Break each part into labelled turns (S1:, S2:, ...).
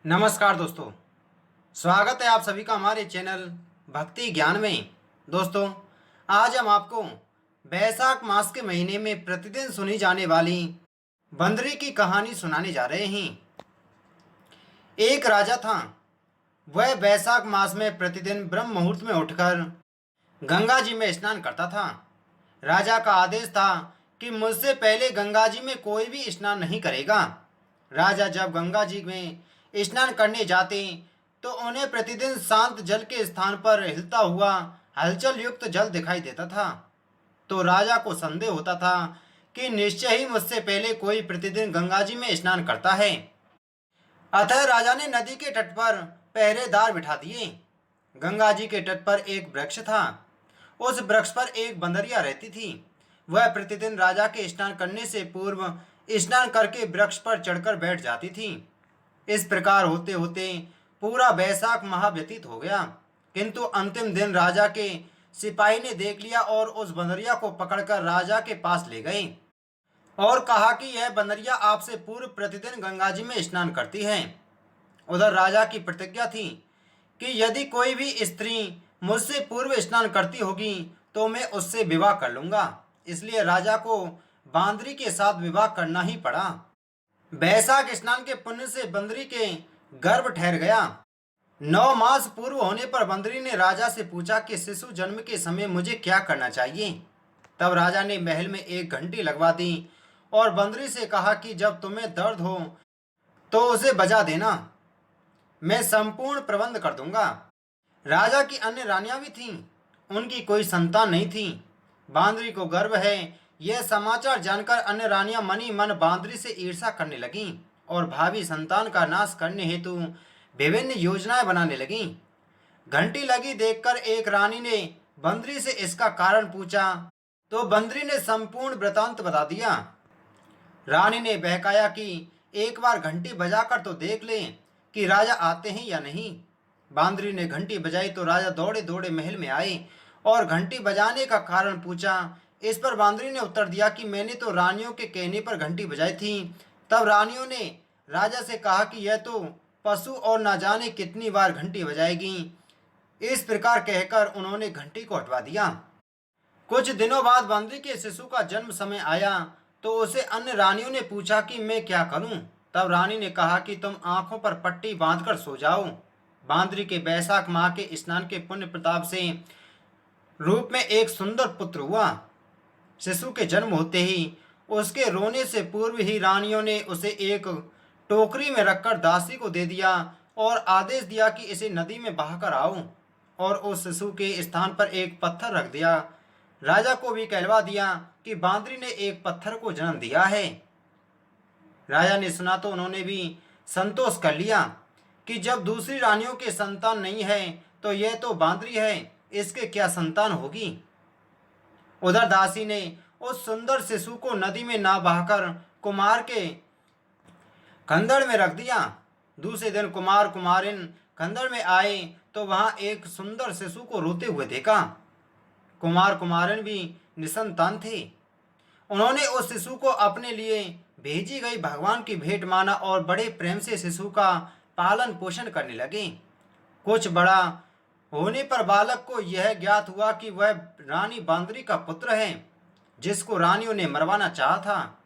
S1: नमस्कार दोस्तों। स्वागत है आप सभी का हमारे चैनल भक्ति ज्ञान में। दोस्तों, आज हम आपको बैसाख मास के महीने में प्रतिदिन सुनी जाने वाली बंदरी की कहानी सुनाने जा रहे हैं। एक राजा था। वह बैसाख मास में प्रतिदिन ब्रह्म मुहूर्त में उठकर गंगा जी में स्नान करता था। राजा का आदेश था कि मुझसे पहले गंगा जी में कोई भी स्नान नहीं करेगा। राजा जब गंगा जी में स्नान करने जाते तो उन्हें प्रतिदिन शांत जल के स्थान पर हिलता हुआ हलचल युक्त जल दिखाई देता था। तो राजा को संदेह होता था कि निश्चय ही मुझसे पहले कोई प्रतिदिन गंगा जी में स्नान करता है। अतः राजा ने नदी के तट पर पहरेदार बिठा दिए। गंगा जी के तट पर एक वृक्ष था। उस वृक्ष पर एक बंदरिया रहती थी। वह प्रतिदिन राजा के स्नान करने से पूर्व स्नान करके वृक्ष पर चढ़कर बैठ जाती थी। इस प्रकार होते होते पूरा बैसाख माह व्यतीत हो गया, किंतु अंतिम दिन राजा के सिपाही ने देख लिया और उस बंदरिया को पकड़कर राजा के पास ले गए और कहा कि यह बंदरिया आपसे पूर्व प्रतिदिन गंगा जी में स्नान करती है। उधर राजा की प्रतिज्ञा थी कि यदि कोई भी स्त्री मुझसे पूर्व स्नान करती होगी तो मैं उससे विवाह कर लूंगा। इसलिए राजा को बांदरी के साथ विवाह करना ही पड़ा। बैसाख स्नान के पुण्य से बंदरी के गर्भ ठहर गया। 9 मास पूर्व होने पर बंदरी ने राजा से पूछा कि शिशु जन्म के समय मुझे क्या करना चाहिए। तब राजा ने महल में एक घंटी लगवा दी और बंदरी से कहा कि जब तुम्हें दर्द हो तो उसे बजा देना, मैं संपूर्ण प्रबंध कर दूंगा। राजा की अन्य रानियां भी थीं, उनकी कोई संतान नहीं थी। बांदरी को गर्व है यह समाचार जानकर अन्य रानियां मनी मन बांदरी से ईर्ष्या करने लगीं और भावी संतान का नाश करने हेतु विभिन्न योजनाएं बनाने लगीं। घंटी लगी देखकर एक रानी ने बंदरी से इसका कारण पूछा तो बंदरी ने संपूर्ण वृतांत बता दिया। रानी ने बहकाया कि एक बार घंटी बजाकर तो देख ले कि राजा आते हैं या नहीं। बांदरी ने घंटी बजाई तो राजा दौड़े दौड़े महल में आए और घंटी बजाने का कारण पूछा। इस पर बांदरी ने उत्तर दिया कि मैंने तो रानियों के कहने पर घंटी बजाई थी। तब रानियों ने राजा से कहा कि यह तो पशु और ना जाने कितनी बार घंटी बजाएगी। इस प्रकार कहकर उन्होंने घंटी को हटवा दिया। कुछ दिनों बाद बांदरी के शिशु का जन्म समय आया तो उसे अन्य रानियों ने पूछा कि मैं क्या करूं। तब रानी ने कहा कि तुम आंखों पर पट्टी बांधकर सो जाओ। बांदरी के बैसाख माह के स्नान के पुण्य प्रताप से रूप में एक सुंदर पुत्र हुआ। शिशु के जन्म होते ही उसके रोने से पूर्व ही रानियों ने उसे एक टोकरी में रखकर दासी को दे दिया और आदेश दिया कि इसे नदी में बहाकर आओ, और उस शिशु के स्थान पर एक पत्थर रख दिया। राजा को भी कहलवा दिया कि बांदरी ने एक पत्थर को जन्म दिया है। राजा ने सुना तो उन्होंने भी संतोष कर लिया कि जब दूसरी रानियों के संतान नहीं है तो यह तो बांदरी है, इसके क्या संतान होगी। उधर दासी ने उस सुंदर शिशु को नदी में ना बहाकर कुमार के खंदड़ में रख दिया। दूसरे दिन कुमार कुमारिन खंदड़ में आए तो वहां एक सुंदर शिशु को रोते हुए देखा। कुमार कुमारिन भी निसंतान थे। उन्होंने उस शिशु को अपने लिए भेजी गई भगवान की भेंट माना और बड़े प्रेम से शिशु का पालन पोषण करने लगे। कुछ बड़ा होने पर बालक को यह ज्ञात हुआ कि वह रानी बांदरी का पुत्र है, जिसको रानियों ने मरवाना चाहा था।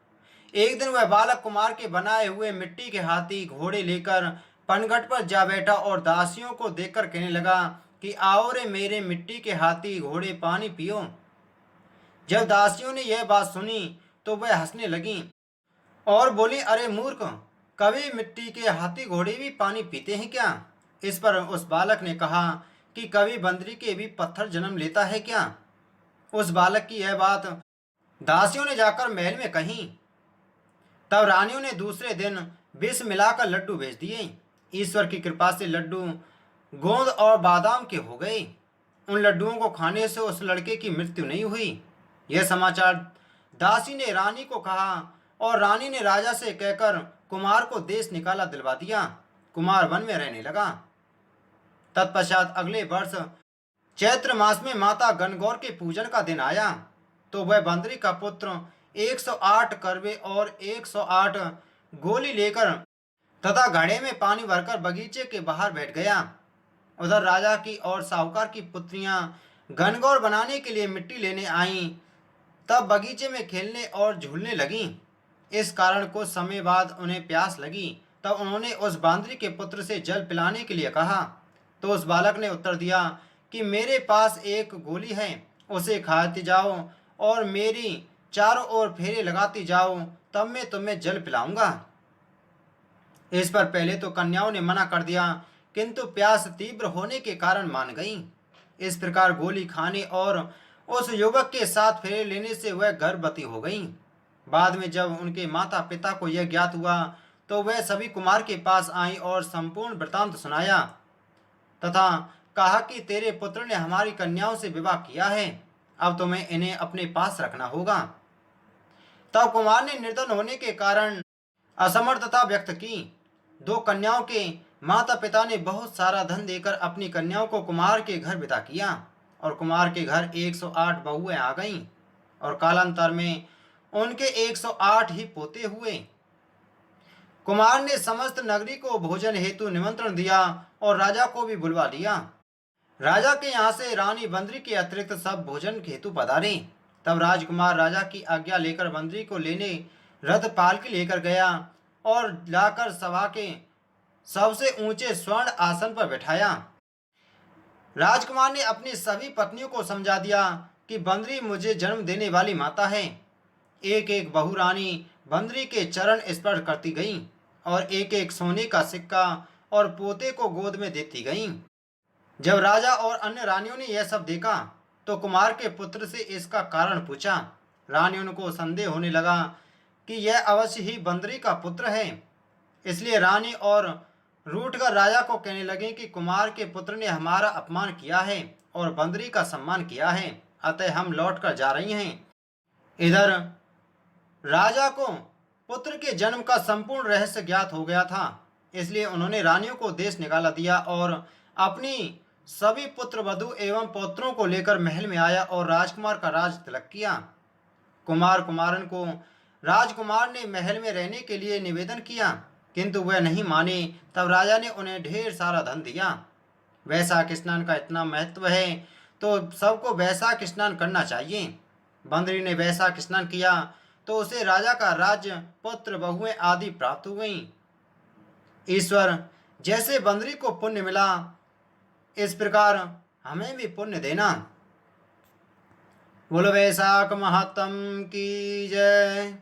S1: एक दिन वह बालक कुमार के बनाए हुए मिट्टी के हाथी घोड़े लेकर पनघट पर जा बैठा और दासियों को देखकर कहने लगा कि आओ रे मेरे मिट्टी के हाथी घोड़े पानी पियो। जब दासियों ने यह बात सुनी तो वह हंसने लगी और बोली, अरे मूर्ख, कभी मिट्टी के हाथी घोड़े भी पानी पीते हैं क्या। इस पर उस बालक ने कहा कि कभी बंदरी के भी पत्थर जन्म लेता है क्या। उस बालक की यह बात दासियों ने जाकर महल में कही। तब रानियों ने दूसरे दिन विष मिलाकर लड्डू भेज दिए। ईश्वर की कृपा से लड्डू गोंद और बादाम के हो गए। उन लड्डुओं को खाने से उस लड़के की मृत्यु नहीं हुई। यह समाचार दासी ने रानी को कहा और रानी ने राजा से कहकर कुमार को देश निकाला दिलवा दिया। कुमार वन में रहने लगा। तत्पश्चात अगले वर्ष चैत्र मास में माता गणगौर के पूजन का दिन आया तो वह बंदरी का पुत्र 108 करवे और 108 गोली लेकर तथा घड़े में पानी भरकर बगीचे के बाहर बैठ गया। उधर राजा की और साहूकार की पुत्रियां घनघोर बनाने के लिए मिट्टी लेने आईं। तब बगीचे में खेलने और झूलने लगीं। इस कारण कुछ समय बाद उन्हें प्यास लगी। तब उन्होंने उस बांदरी के पुत्र से जल पिलाने के लिए कहा। तो उस बालक ने उत्तर दिया कि मेरे पास एक गोली है, उसे खाती जाओ और मेरी चारों ओर फेरे लगाती जाओ, तब मैं तुम्हें जल पिलाऊंगा। इस पर पहले तो कन्याओं ने मना कर दिया, किंतु प्यास तीव्र होने के कारण मान गईं। इस प्रकार गोली खाने और उस युवक के साथ फेरे लेने से वह गर्भवती हो गईं। बाद में जब उनके माता पिता को यह ज्ञात हुआ तो वह सभी कुमार के पास आईं और संपूर्ण वृतांत सुनाया तथा कहा कि तेरे पुत्र ने हमारी कन्याओं से विवाह किया है, अब तुम्हें इन्हें अपने पास रखना होगा। तब कुमार ने निर्धन होने के कारण असमर्थता व्यक्त की। दो कन्याओं के माता पिता ने बहुत सारा धन देकर अपनी कन्याओं को कुमार के घर विदा किया और कुमार के घर 108 बहुएं आ गईं और कालांतर में उनके 108 ही पोते हुए। कुमार ने समस्त नगरी को भोजन हेतु निमंत्रण दिया और राजा को भी बुलवा लिया। राजा के यहाँ से रानी बंदरी के अतिरिक्त सब भोजन हेतु पधारे। तब राजकुमार राजा की आज्ञा लेकर बंदरी को लेने रथ पालकी लेकर गया और लाकर सभा के सबसे ऊंचे स्वर्ण आसन पर बैठाया। राजकुमार ने अपनी सभी पत्नियों को समझा दिया कि बंदरी मुझे जन्म देने वाली माता है। एक एक बहू रानी बंदरी के चरण स्पर्श करती गईं और एक एक सोने का सिक्का और पोते को गोद में देती गईं। जब राजा और अन्य रानियों ने यह सब देखा तो कुमार के पुत्र से इसका कारण पूछा। रानियों को संदेह होने लगा कि यह अवश्य ही बंदरी का पुत्र है। इसलिए रानी और रूठकर राजा को कहने लगे कि कुमार के पुत्र ने हमारा अपमान किया है और बंदरी का सम्मान किया है, अतः हम लौट कर जा रही हैं। इधर राजा को पुत्र के जन्म का संपूर्ण रहस्य ज्ञात हो गया था, इसलिए उन्होंने रानियों को देश निकाला दिया और अपनी सभी पुत्र वधु एवं पौत्रों को लेकर महल में आया और राजकुमार का राज तिलक किया। कुमार कुमारन को राजकुमार ने महल में रहने के लिए निवेदन किया, किंतु वह नहीं माने। तब राजा ने उन्हें ढेर सारा धन दिया। वैशाख स्नान का इतना महत्व है तो सबको वैशाख स्नान करना चाहिए। बंदरी ने वैशाख स्नान किया तो उसे राजा का राज्य, पुत्र, बहुएं आदि प्राप्त हो गईं। ईश्वर, जैसे बंदरी को पुण्य मिला इस प्रकार हमें भी पुण्य देना। बोलो वैशाख महात्म की जय।